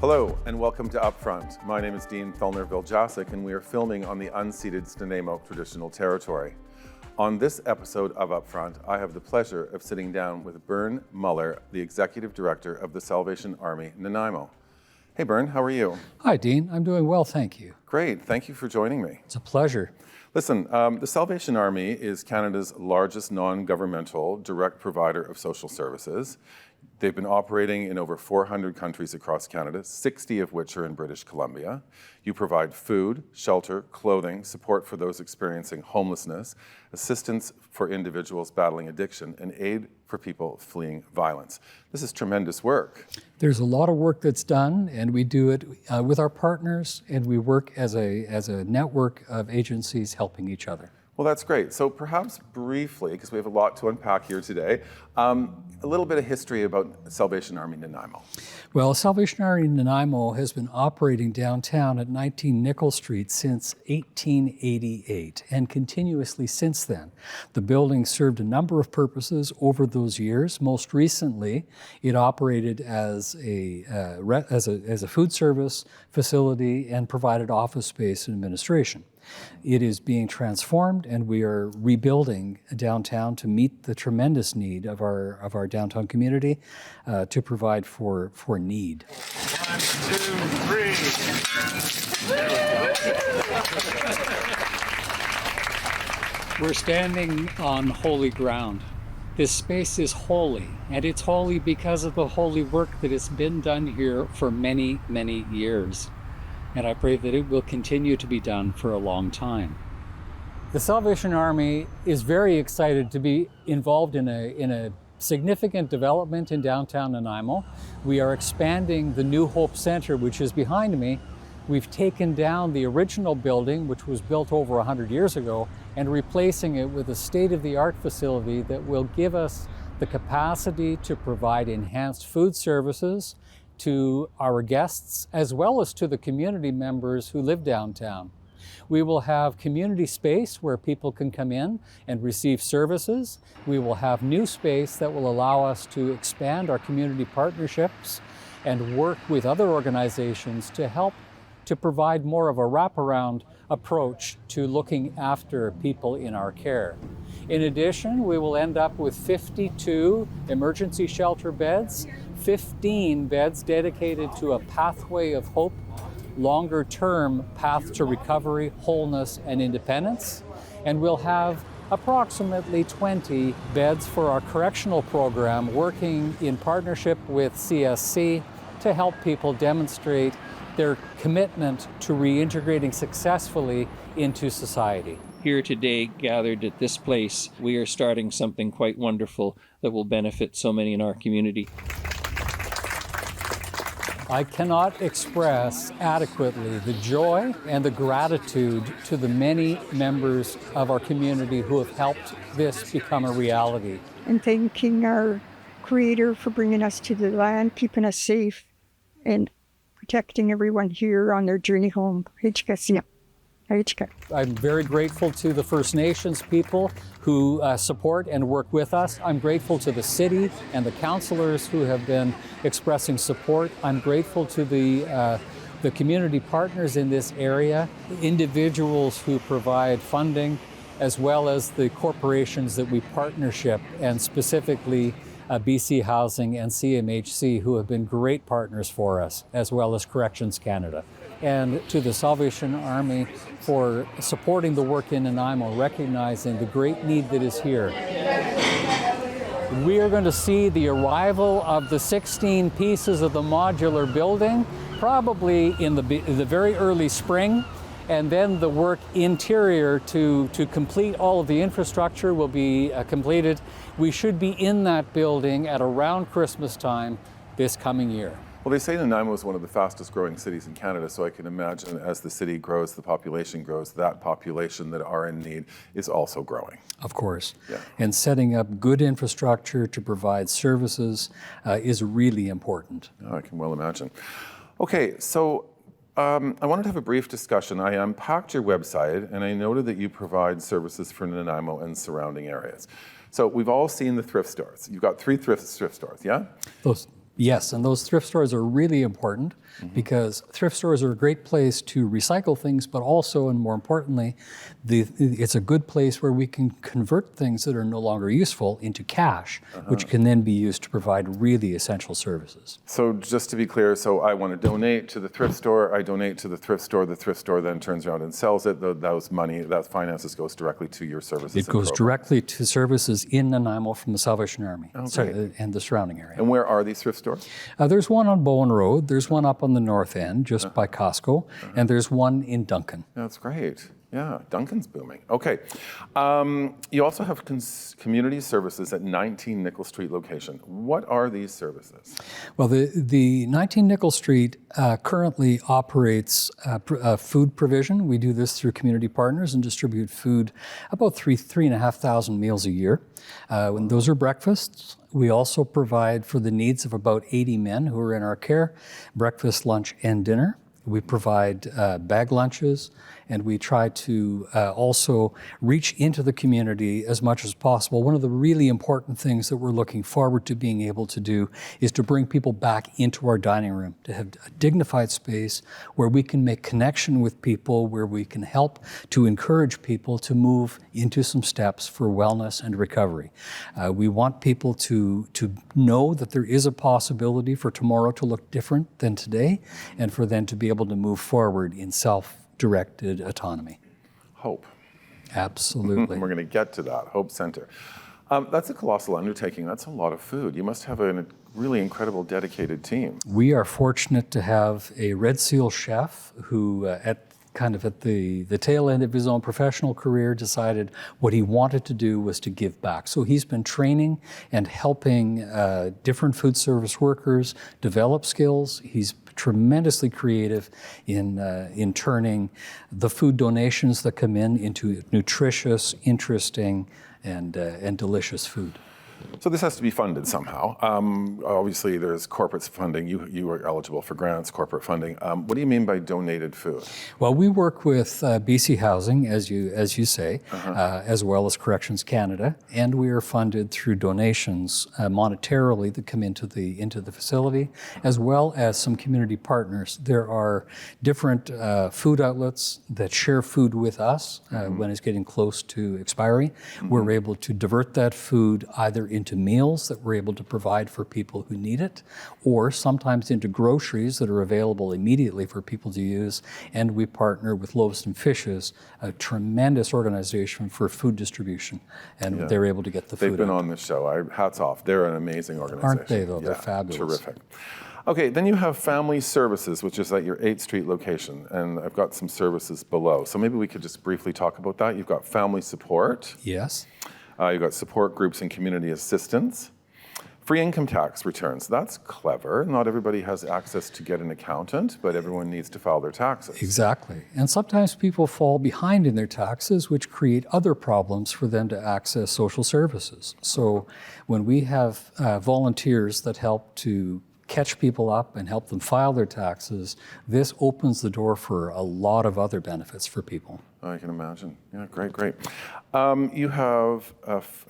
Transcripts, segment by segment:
Hello and welcome to Upfront. My name is Dean Thullner-Veljacic and we are filming on the unceded Nanaimo traditional territory. On this episode of Upfront, I have the pleasure of sitting down with Bern Muller, the Executive Director of the Salvation Army, Nanaimo. Hey Bern, how are you? Hi Dean, I'm doing well, thank you. Great, thank you for joining me. It's a pleasure. Listen, the Salvation Army is Canada's largest non-governmental direct provider of social services. They've been operating in over 400 countries across Canada, 60 of which are in British Columbia. You provide food, shelter, clothing, support for those experiencing homelessness, assistance for individuals battling addiction, and aid for people fleeing violence. This is tremendous work. There's a lot of work that's done, and we do it with our partners, and we work as a network of agencies helping each other. Well, that's great. So perhaps briefly, because we have a lot to unpack here today, a little bit of history about Salvation Army Nanaimo. Well, Salvation Army Nanaimo has been operating downtown at 19 Nickel Street since 1888 and continuously since then. The building served a number of purposes over those years. Most recently, it operated as a food service facility and provided office space and administration. It is being transformed, and we are rebuilding downtown to meet the tremendous need of our downtown community to provide for need. 1, 2, 3. We're standing on holy ground. This space is holy, and it's holy because of the holy work that has been done here for many, many years. And I pray that it will continue to be done for a long time. The Salvation Army is very excited to be involved in a significant development in downtown Nanaimo. We are expanding the New Hope Center, which is behind me. We've taken down the original building, which was built over 100 years ago, and replacing it with a state-of-the-art facility that will give us the capacity to provide enhanced food services to our guests, as well as to the community members who live downtown. We will have community space where people can come in and receive services. We will have new space that will allow us to expand our community partnerships and work with other organizations to help to provide more of a wraparound approach to looking after people in our care. In addition, we will end up with 52 emergency shelter beds, 15 beds dedicated to a pathway of hope, longer-term path to recovery, wholeness, and independence. And we'll have approximately 20 beds for our correctional program, working in partnership with CSC to help people demonstrate their commitment to reintegrating successfully into society. Here today, gathered at this place, we are starting something quite wonderful that will benefit so many in our community. I cannot express adequately the joy and the gratitude to the many members of our community who have helped this become a reality. And thanking our Creator for bringing us to the land, keeping us safe, and protecting everyone here on their journey home. I'm very grateful to the First Nations people who support and work with us. I'm grateful to the city and the councillors who have been expressing support. I'm grateful to the community partners in this area, individuals who provide funding, as well as the corporations that we partnership, and specifically BC Housing and CMHC, who have been great partners for us, as well as Corrections Canada. And to the Salvation Army for supporting the work in Nanaimo, recognizing the great need that is here. We are going to see the arrival of the 16 pieces of the modular building, probably in the very early spring, and then the work interior to complete all of the infrastructure will be completed. We should be in that building at around Christmas time this coming year. Well, they say Nanaimo is one of the fastest growing cities in Canada, so I can imagine as the city grows, the population grows, that population that are in need is also growing. Of course. Yeah. And setting up good infrastructure to provide services is really important. Oh, I can well imagine. Okay, so I wanted to have a brief discussion. I unpacked your website and I noted that you provide services for Nanaimo and surrounding areas. So we've all seen the thrift stores. You've got 3 thrift stores, yeah? Yes, and those thrift stores are really important because thrift stores are a great place to recycle things, but also, and more importantly, it's a good place where we can convert things that are no longer useful into cash, which can then be used to provide really essential services. So just to be clear, so I want to donate to the thrift store, I donate to the thrift store then turns around and sells it, that finances goes directly to your services. It goes directly to services in Nanaimo from the Salvation Army and the surrounding area. And where are these thrift stores? There's one on Bowen Road, there's one up on the north end, just by Costco, and there's one in Duncan. That's great. Yeah, Duncan's booming. Okay. You also have community services at 19 Nickel Street location. What are these services? Well, the 19 Nickel Street currently operates food provision. We do this through community partners and distribute food, about 3,500 meals a year. And those are breakfasts. We also provide for the needs of about 80 men who are in our care, breakfast, lunch, and dinner. We provide bag lunches, and we try to also reach into the community as much as possible. One of the really important things that we're looking forward to being able to do is to bring people back into our dining room, to have a dignified space where we can make connection with people, where we can help to encourage people to move into some steps for wellness and recovery. We want people to know that there is a possibility for tomorrow to look different than today, and for them to be able to move forward in self-directed autonomy. Hope. Absolutely. We're going to get to that, Hope Center. That's a colossal undertaking. That's a lot of food. You must have a really incredible, dedicated team. We are fortunate to have a Red Seal chef who, at the tail end of his own professional career, decided what he wanted to do was to give back. So he's been training and helping different food service workers develop skills. He's tremendously creative in turning the food donations that come in into nutritious, interesting, and delicious food. So this has to be funded somehow. Obviously, there's corporate funding. You are eligible for grants, corporate funding. What do you mean by donated food? Well, we work with BC Housing, as you say, as well as Corrections Canada, and we are funded through donations monetarily that come into the facility, as well as some community partners. There are different food outlets that share food with us when it's getting close to expiry. We're able to divert that food either into meals that we're able to provide for people who need it, or sometimes into groceries that are available immediately for people to use. And we partner with Loaves and Fishes, a tremendous organization for food distribution, and they're able to get the food. They've been on the show. Hats off. They're an amazing organization. Aren't they, though? They're fabulous. Terrific. Okay, then you have Family Services, which is at your 8th Street location, and I've got some services below. So maybe we could just briefly talk about that. You've got family support. Yes. You've got support groups and community assistance. Free income tax returns. That's clever. Not everybody has access to get an accountant, but everyone needs to file their taxes. Exactly. And sometimes people fall behind in their taxes, which create other problems for them to access social services. So when we have volunteers that help to catch people up and help them file their taxes, this opens the door for a lot of other benefits for people. I can imagine. Yeah, great. You have,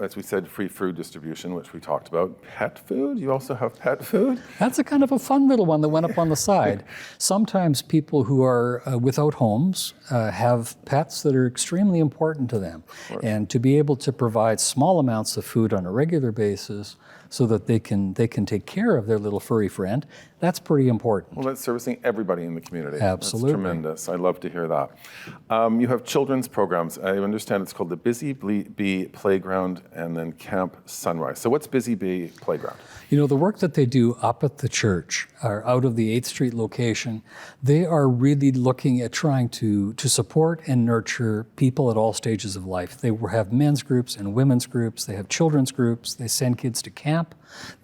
as we said, free food distribution, which we talked about. Pet food? You also have pet food? That's a kind of a fun little one that went up on the side. Sometimes people who are without homes have pets that are extremely important to them. And to be able to provide small amounts of food on a regular basis so that they can take care of their little furry friend, that's pretty important. Well, that's servicing everybody in the community. Absolutely. That's tremendous. I love to hear that. You have children's programs. I understand it's called the Busy Bee Playground and then Camp Sunrise. So what's Busy Bee Playground? You know, the work that they do up at the church, or out of the 8th Street location, they are really looking at trying to support and nurture people at all stages of life. They have men's groups and women's groups. They have children's groups. They send kids to camp.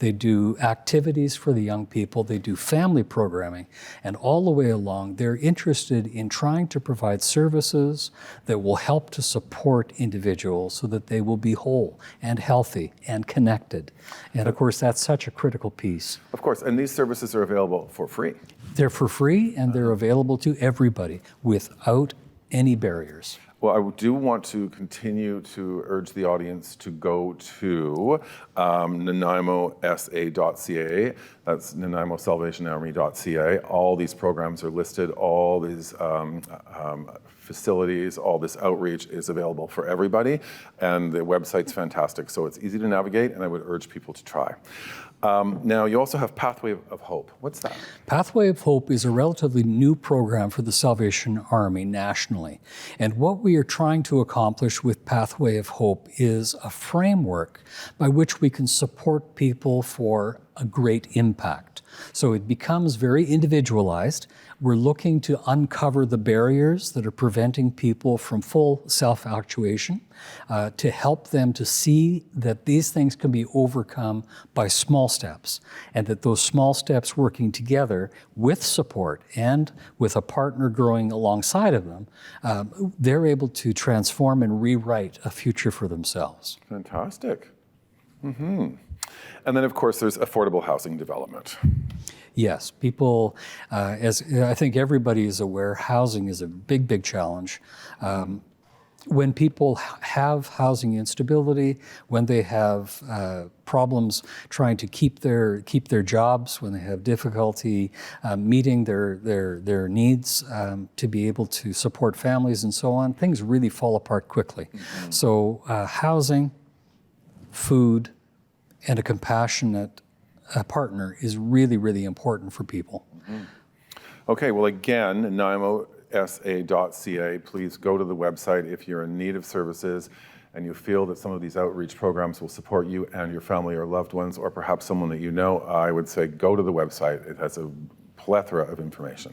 They do activities for the young people. They do family programming. And all the way along, they're interested in trying to provide services that will help to support individuals so that they will be whole and healthy and connected. And of course, that's such a critical piece. Of course, and these services are available for free. They're for free, and they're available to everybody without any barriers. Well, I do want to continue to urge the audience to go to NanaimoSA.ca. That's Nanaimo Salvation Army.ca. All these programs are listed, all these facilities, all this outreach is available for everybody, and the website's fantastic, so it's easy to navigate, and I would urge people to try. Now, you also have Pathway of Hope. What's that? Pathway of Hope is a relatively new program for the Salvation Army nationally. And what we are trying to accomplish with Pathway of Hope is a framework by which we can support people for a great impact. So it becomes very individualized. We're looking to uncover the barriers that are preventing people from full self-actuation, to help them to see that these things can be overcome by small steps, and that those small steps working together with support and with a partner growing alongside of them, they're able to transform and rewrite a future for themselves. Fantastic. And then, of course, there's affordable housing development. Yes, people, as I think everybody is aware, housing is a big, big challenge. When people have housing instability, when they have problems trying to keep their jobs, when they have difficulty meeting their needs to be able to support families and so on, things really fall apart quickly. So housing, food, and a compassionate partner is really, really important for people. Okay, well, again, NanaimoSA.ca. Please go to the website if you're in need of services and you feel that some of these outreach programs will support you and your family or loved ones, or perhaps someone that you know. I would say go to the website. It has a plethora of information.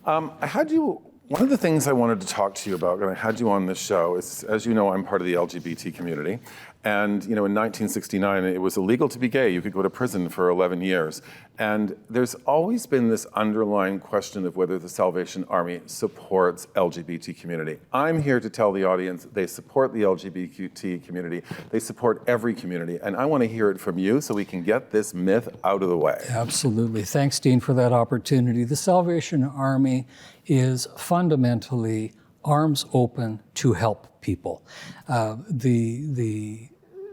One of the things I wanted to talk to you about when I had you on this show is, as you know, I'm part of the LGBT community. And, in 1969, it was illegal to be gay. You could go to prison for 11 years. And there's always been this underlying question of whether the Salvation Army supports LGBT community. I'm here to tell the audience they support the LGBT community. They support every community. And I want to hear it from you so we can get this myth out of the way. Absolutely. Thanks, Dean, for that opportunity. The Salvation Army is fundamentally arms open to help people. The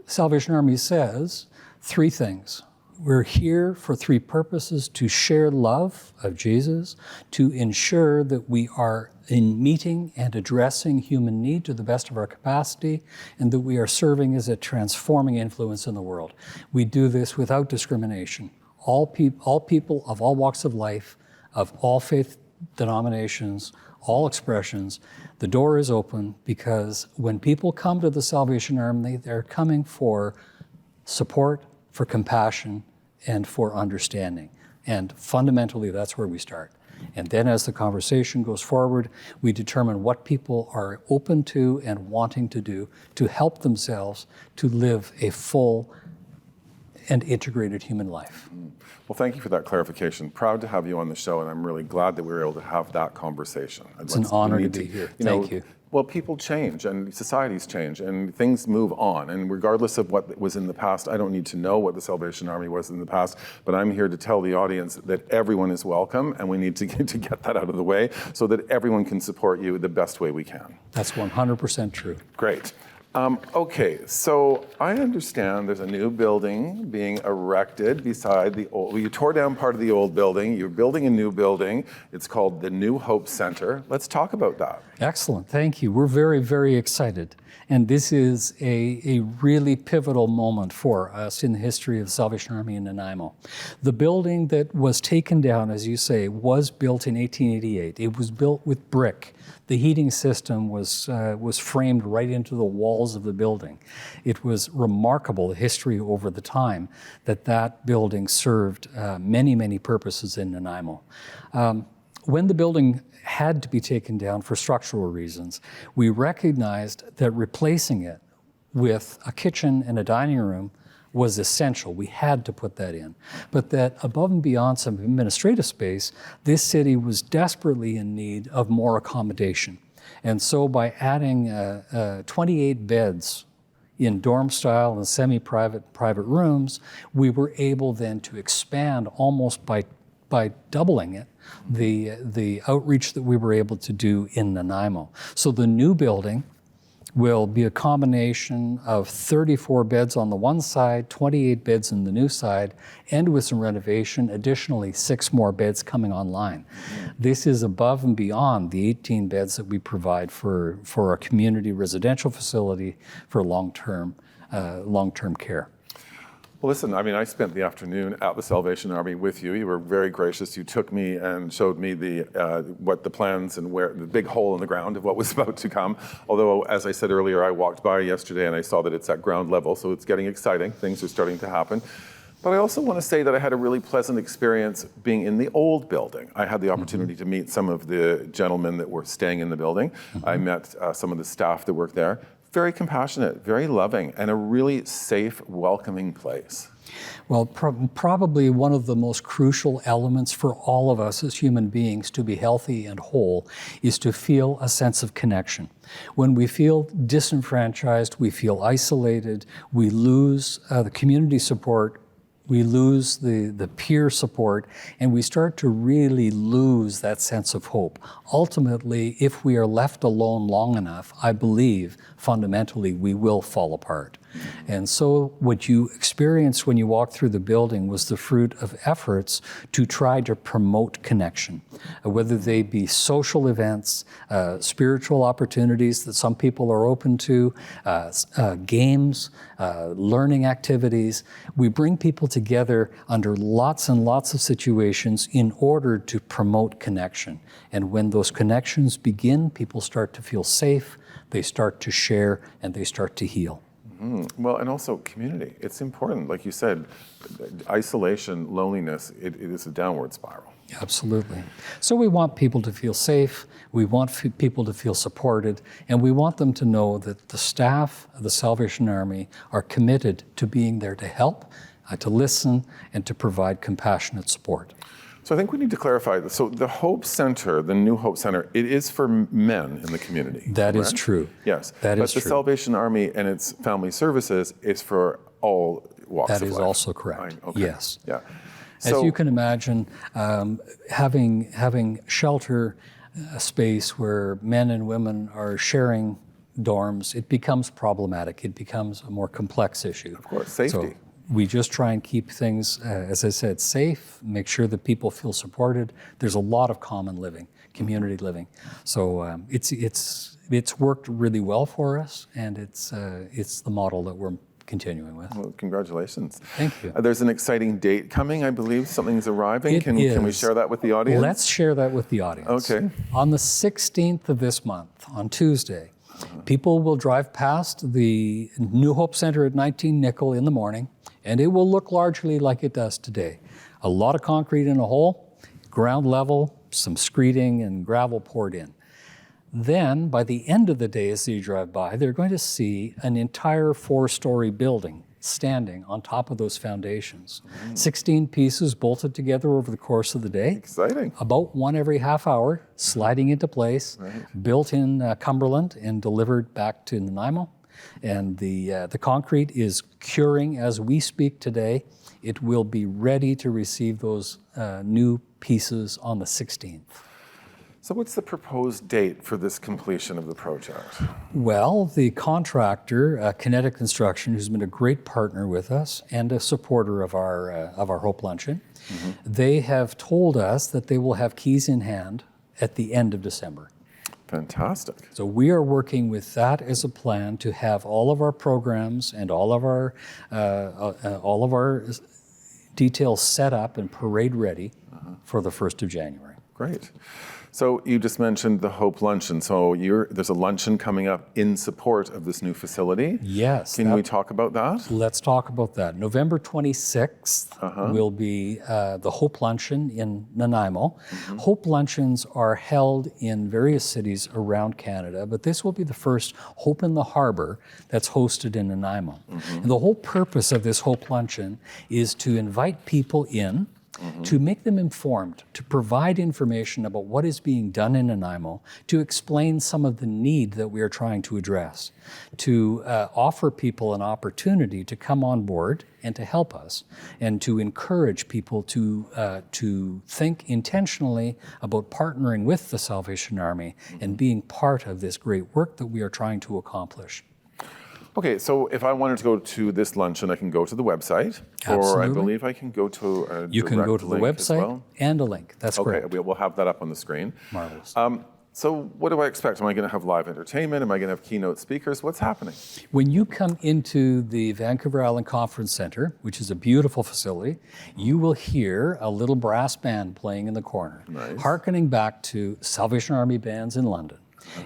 Salvation Army says three things. We're here for three purposes: to share love of Jesus, to ensure that we are in meeting and addressing human need to the best of our capacity, and that we are serving as a transforming influence in the world. We do this without discrimination. All people of all walks of life, of all faith denominations, all expressions, the door is open, because when people come to the Salvation Army, they're coming for support, for compassion, and for understanding. And fundamentally, that's where we start. And then as the conversation goes forward, we determine what people are open to and wanting to do to help themselves to live a full and integrated human life. Well, thank you for that clarification. Proud to have you on the show, and I'm really glad that we were able to have that conversation. It's an honor to be here. Thank you. Well, people change, and societies change, and things move on. And regardless of what was in the past, I don't need to know what the Salvation Army was in the past, but I'm here to tell the audience that everyone is welcome, and we need to get that out of the way so that everyone can support you the best way we can. That's 100% true. Great. Okay, so I understand there's a new building being erected beside the old. Well, you tore down part of the old building. You're building a new building. It's called the New Hope Center. Let's talk about that. Excellent, thank you. We're very, very excited. And this is a really pivotal moment for us in the history of the Salvation Army in Nanaimo. The building that was taken down, as you say, was built in 1888. It was built with brick. The heating system was framed right into the walls of the building. It was remarkable, the history over the time, that building served many, many purposes in Nanaimo. When the building had to be taken down for structural reasons, we recognized that replacing it with a kitchen and a dining room was essential. We had to put that in. But that above and beyond some administrative space, this city was desperately in need of more accommodation. And so by adding 28 beds in dorm style and private rooms, we were able then to expand almost by doubling it, the outreach that we were able to do in Nanaimo. So the new building will be a combination of 34 beds on the one side, 28 beds in the new side, and with some renovation, additionally 6 more beds coming online. This is above and beyond the 18 beds that we provide for our community residential facility for long-term care. Well, listen, I mean, I spent the afternoon at the Salvation Army with you. You were very gracious. You took me and showed me what the plans and where the big hole in the ground of what was about to come. Although, as I said earlier, I walked by yesterday and I saw that it's at ground level, so it's getting exciting. Things are starting to happen. But I also want to say that I had a really pleasant experience being in the old building. I had the opportunity to meet some of the gentlemen that were staying in the building. I met some of the staff that worked there. Very compassionate, very loving, and a really safe, welcoming place. Well, probably one of the most crucial elements for all of us as human beings to be healthy and whole is to feel a sense of connection. When we feel disenfranchised, we feel isolated, we lose the community support, we lose the peer support, and we start to really lose that sense of hope. Ultimately, if we are left alone long enough, I believe fundamentally we will fall apart. And so what you experienced when you walked through the building was the fruit of efforts to try to promote connection, whether they be social events, spiritual opportunities that some people are open to, games, learning activities. We bring people together under lots and lots of situations in order to promote connection. And when those connections begin, people start to feel safe, they start to share, and they start to heal. Well, and also community. It's important. Like you said, isolation, loneliness, it is a downward spiral. Absolutely. So we want people to feel safe, we want people to feel supported, and we want them to know that the staff of the Salvation Army are committed to being there to help, to listen, and to provide compassionate support. So I think we need to clarify this. So the Hope Center, the new Hope Center, it is for men in the community. That is correct? true. Yes. That is But the true. Salvation Army and its family services is for all walks of That life. is also correct. Okay. Yes. Yeah. As you can imagine, having shelter space where men and women are sharing dorms, it becomes problematic. It becomes a more complex issue. Of course, safety. So we just try and keep things, as I said, safe, make sure that people feel supported. There's a lot of common living, community living. So it's worked really well for us, and it's the model that we're continuing with. Well, congratulations. Thank you. There's an exciting date coming, I believe. Something's arriving. It Can we is. share that with the audience? Let's share that with the audience. Okay. On the 16th of this month, on Tuesday, people will drive past the New Hope Center at 19 Nickel in the morning, and it will look largely like it does today. A lot of concrete in a hole, ground level, some screeding and gravel poured in. Then, by the end of the day as you drive by, they're going to see an entire 4-story building standing on top of those foundations. 16 pieces bolted together over the course of the day. Exciting. About one every half hour, sliding into place, built in Cumberland and delivered back to Nanaimo. And the concrete is curing as we speak today. It will be ready to receive those new pieces on the 16th. So what's the proposed date for this completion of the project? Well, the contractor, Kinetic Construction, who's been a great partner with us and a supporter of our Hope Luncheon, they have told us that they will have keys in hand at the end of December. Fantastic. So we are working with that as a plan to have all of our programs and all of our details set up and parade ready for the 1st of January. Great. So you just mentioned the Hope Luncheon. So there's a luncheon coming up in support of this new facility. Yes. Can we talk about that? Let's talk about that. November 26th will be the Hope Luncheon in Nanaimo. Hope Luncheons are held in various cities around Canada, but this will be the first Hope in the Harbour that's hosted in Nanaimo. And the whole purpose of this Hope Luncheon is to invite people in to make them informed, to provide information about what is being done in Nanaimo, to explain some of the need that we are trying to address, to offer people an opportunity to come on board and to help us, and to encourage people to think intentionally about partnering with the Salvation Army and being part of this great work that we are trying to accomplish. Okay, so if I wanted to go to this luncheon, I can go to the website, or I Absolutely. believe I can go to a You can direct go to the link as website well. and a link. That's Okay, correct. we'll have that up on the screen. Marvelous. So what do I expect? Am I going to have live entertainment? Am I going to have keynote speakers? What's happening? When you come into the Vancouver Island Conference Center, which is a beautiful facility, you will hear a little brass band playing in the corner, Nice. hearkening back to Salvation Army bands in London.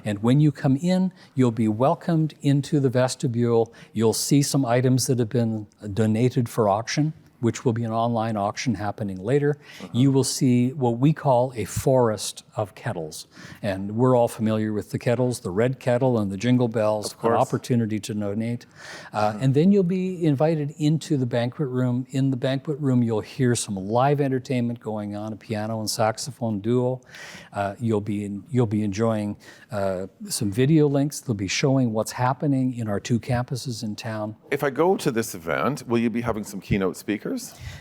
And when you come in, you'll be welcomed into the vestibule. You'll see some items that have been donated for auction, which will be an online auction happening later. You will see what we call a forest of kettles. And we're all familiar with the kettles, the red kettle and the jingle bells, an opportunity to donate. And then you'll be invited into the banquet room. In the banquet room, you'll hear some live entertainment going on, a piano and saxophone duo. You'll be enjoying some video links. They'll be showing what's happening in our 2 campuses in town. If I go to this event, will you be having some keynote speakers?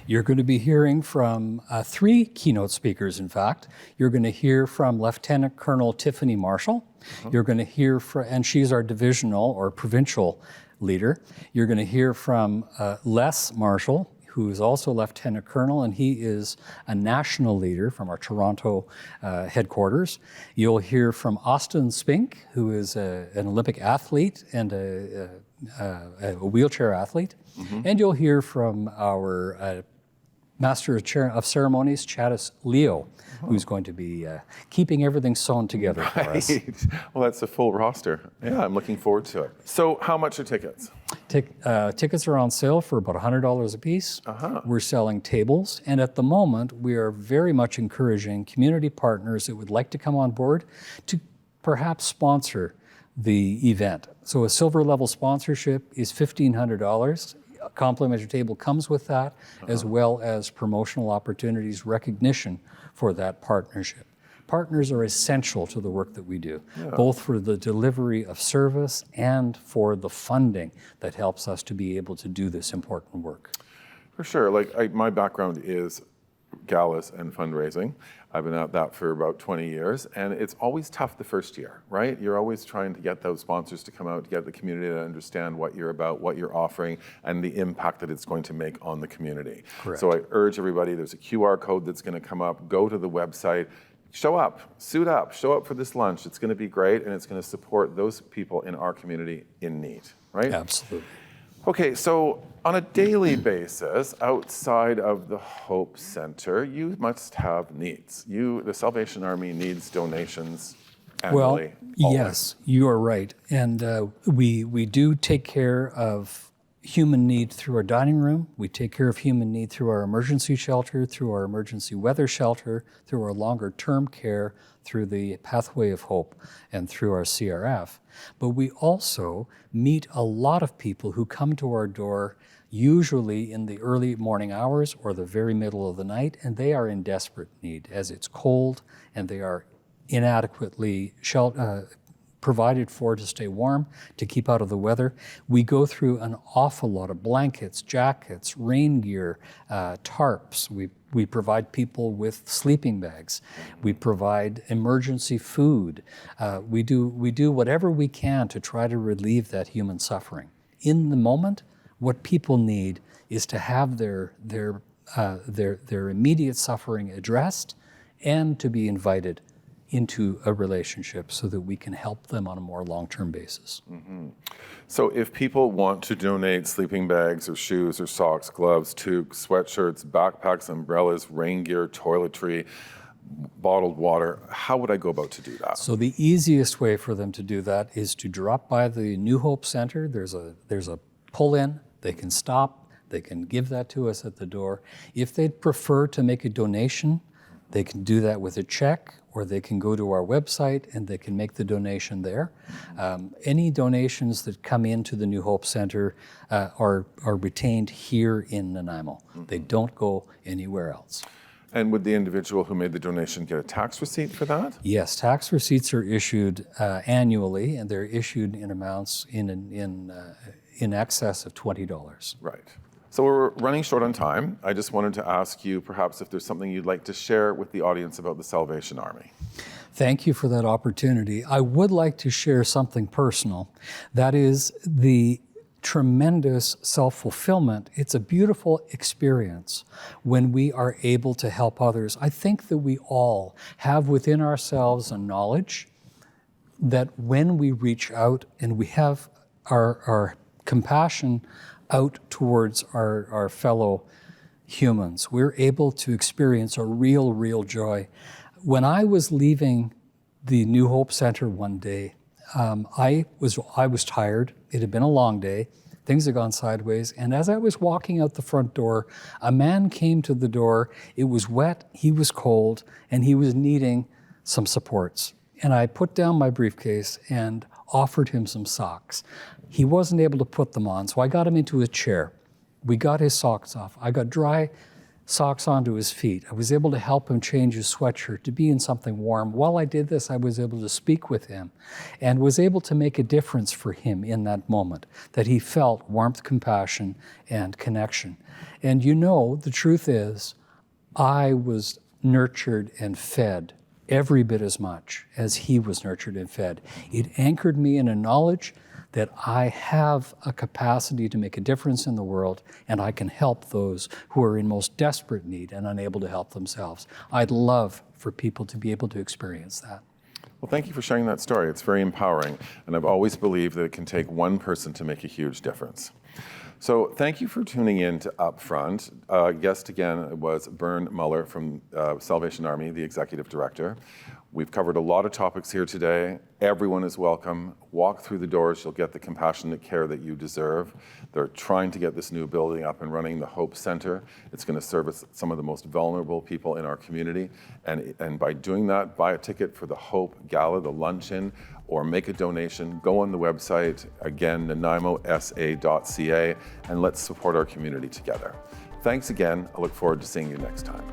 You're going to be hearing from 3 keynote speakers, in fact. You're going to hear from Lieutenant Colonel Tiffany Marshall. You're going to hear from, and she's our divisional or provincial leader. You're going to hear from Les Marshall, who is also Lieutenant Colonel, and he is a national leader from our Toronto headquarters. You'll hear from Austin Spink, who is an Olympic athlete and a wheelchair athlete. And you'll hear from our Master of Ceremonies, Chattis Leo, who's going to be keeping everything sewn together for us. Well, that's a full roster. Yeah, I'm looking forward to it. So how much are tickets? Tickets are on sale for about $100 a piece. We're selling tables, and at the moment, we are very much encouraging community partners that would like to come on board to perhaps sponsor the event. So a silver level sponsorship is $1,500. A complimentary table comes with that, as well as promotional opportunities, recognition for that partnership. Partners are essential to the work that we do, both for the delivery of service and for the funding that helps us to be able to do this important work. For sure. My background is galas and fundraising. I've been at that for about 20 years, and it's always tough the first year, right? You're always trying to get those sponsors to come out, to get the community to understand what you're about, what you're offering, and the impact that it's going to make on the community. Correct. So I urge everybody, there's a QR code that's going to come up. Go to the website, show up, suit up, show up for this lunch. It's going to be great, and it's going to support those people in our community in need, right? Absolutely. Okay, so on a daily basis, outside of the Hope Center, you must have needs. The Salvation Army needs donations annually. Well, yes, you are right. And we do take care of human need through our dining room. We take care of human need through our emergency shelter, through our emergency weather shelter, through our longer term care, through the Pathway of Hope, and through our CRF. But we also meet a lot of people who come to our door usually in the early morning hours or the very middle of the night, and they are in desperate need as it's cold and they are inadequately provided for to stay warm, to keep out of the weather. We go through an awful lot of blankets, jackets, rain gear, tarps. We provide people with sleeping bags. We provide emergency food. We do whatever we can to try to relieve that human suffering. In the moment, what people need is to have their immediate suffering addressed and to be invited into a relationship so that we can help them on a more long-term basis. So if people want to donate sleeping bags or shoes or socks, gloves, toques, sweatshirts, backpacks, umbrellas, rain gear, toiletry, bottled water, how would I go about to do that? So the easiest way for them to do that is to drop by the New Hope Center. There's a pull-in. They can stop. They can give that to us at the door. If they'd prefer to make a donation, they can do that with a check or they can go to our website and they can make the donation there. Any donations that come into the New Hope Center are retained here in Nanaimo. They don't go anywhere else. And would the individual who made the donation get a tax receipt for that? Yes, tax receipts are issued annually, and they're issued in amounts in excess of $20. Right. So we're running short on time. I just wanted to ask you perhaps if there's something you'd like to share with the audience about the Salvation Army. Thank you for that opportunity. I would like to share something personal. That is the tremendous self-fulfillment. It's a beautiful experience when we are able to help others. I think that we all have within ourselves a knowledge that when we reach out and we have our compassion out towards our fellow humans, we're able to experience a real joy. When I was leaving the New Hope Center one day, I was tired. It had been a long day. Things had gone sideways. And as I was walking out the front door, a man came to the door. It was wet, he was cold, and he was needing some supports. And I put down my briefcase and offered him some socks. He wasn't able to put them on, so I got him into a chair. We got his socks off. I got dry socks onto his feet. I was able to help him change his sweatshirt to be in something warm. While I did this, I was able to speak with him and was able to make a difference for him in that moment, that he felt warmth, compassion, and connection. And you know, the truth is, I was nurtured and fed every bit as much as he was nurtured and fed. It anchored me in a knowledge that I have a capacity to make a difference in the world, and I can help those who are in most desperate need and unable to help themselves. I'd love for people to be able to experience that. Well, thank you for sharing that story. It's very empowering, and I've always believed that it can take one person to make a huge difference. So thank you for tuning in to Upfront. Guest again was Bern Muller from Salvation Army, the Executive Director. We've covered a lot of topics here today. Everyone is welcome. Walk through the doors. You'll get the compassionate care that you deserve. They're trying to get this new building up and running, the Hope Center. It's going to service some of the most vulnerable people in our community. And by doing that, buy a ticket for the Hope Gala, the luncheon, or make a donation. Go on the website, again, nanaimosa.ca, and let's support our community together. Thanks again. I look forward to seeing you next time.